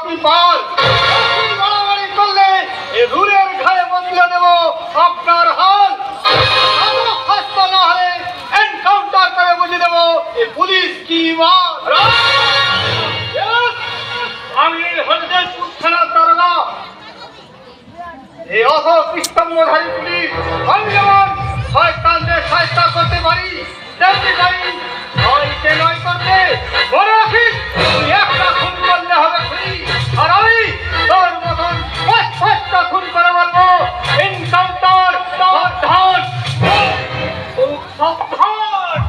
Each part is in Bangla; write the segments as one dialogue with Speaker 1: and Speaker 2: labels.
Speaker 1: আপনি পার মারামারি করলে এ রুলের ঘায়ে বদলে দেব আপনার হাল। শাস্তি না হলে এনকাউন্টার করে বুঝে দেব এ পুলিশ কি মান। আমি হরদেবপুর থানার দারোগা। এই অধস্তম্ভধারী পুলিশ আমি যেমন শয়তানদের সাহায্য করতে পারি তেমনি পারি নয়কে নয় করতে। মনে রাখিস তুই একটা খুন করলে হবে খুনি, আর আমি তোর মতন পাঁচটা খুন করে বলবো এনকাউন্টার সাবধান খুব সাবধান।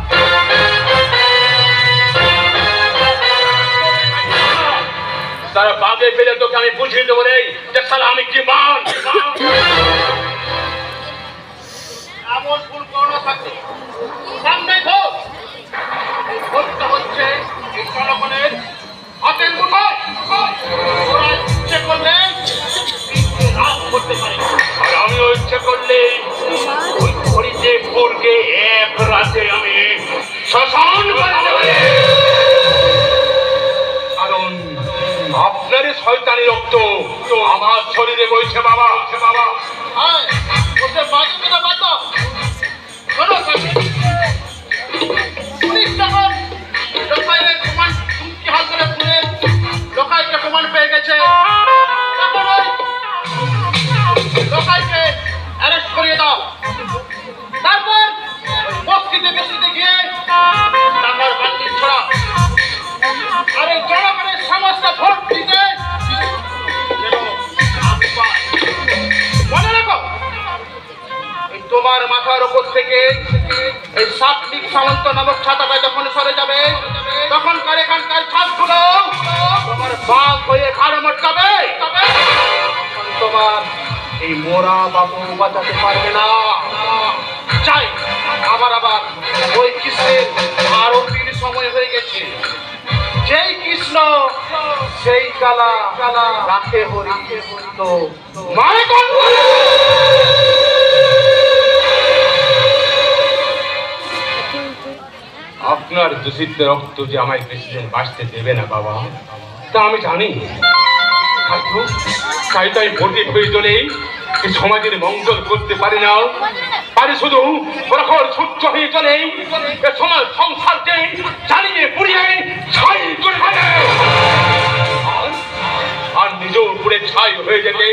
Speaker 2: তারা বাগে ফেলে তোকে আমি বুঝিয়ে দেবো রে যে শালা আমি কি মান।
Speaker 1: এমন ভুল করোনা থাকবে সামনে ভোট। এই ভোটটা হচ্ছে এই জনগণের হাতের মুঠোয়। ওরা ইচ্ছে করলে রাজ করতে পারে,
Speaker 2: আর আমিও ইচ্ছে করলে ওই ঘড়িতে ভোরকে এক রাতে আমি শ্মশান করে দেবো। কারণ আপনারই শয়তানি রক্ত আমার শরীরে বইছে বাবা।
Speaker 1: হ্যাঁ ওদের বাজে কথা বাদ দাও। শোনো পুলিশ যখন লোকাইয়ের প্রমাণ চুক্তি হাল করে শুনে লোকাইকে প্রমাণ পেয়ে গেছে তখন ওই লোকাইকে অ্যারেস্ট করিয়ে দাও। তারপর বস্তিতে বস্তিতে গিয়ে টাকার বান্ডি ছড়া আর এই জনগণের সমস্ত ভোট দিতে মনে রাখো এই তোমার মাথার ওপর থেকে এই সাত্বিক সামন্ত নামক ছাতাটা যখন সরে যাবে তখন এখানকার ছাদগুলো তোমার বাঘ হয়ে ঘাড়ে মটকাবে। তোমার এই মোরা বাবু বাঁচাতে পারবে না। চাই আবার ওই কৃষ্ণের আরতির সময় হয়ে গেছে। যেই কৃষ্ণ সেই কালা রাখে হরি তো মারে কোন
Speaker 2: আপনার দূষিত রক্ত যে আমায় বেশিদিন বাঁচতে দেবে না বাবা তা আমি জানি। তাই তাই ভোটে প্রয়োজনেই এই সমাজের মঙ্গল করতে পারি না, পারি শুধু প্রখর সূর্য হয়ে চলে সমাজ সংসারকে জ্বালিয়ে পুড়িয়ে ছাই করে ফেলে আর নিজেও পুড়ে ছাই হয়ে যেতে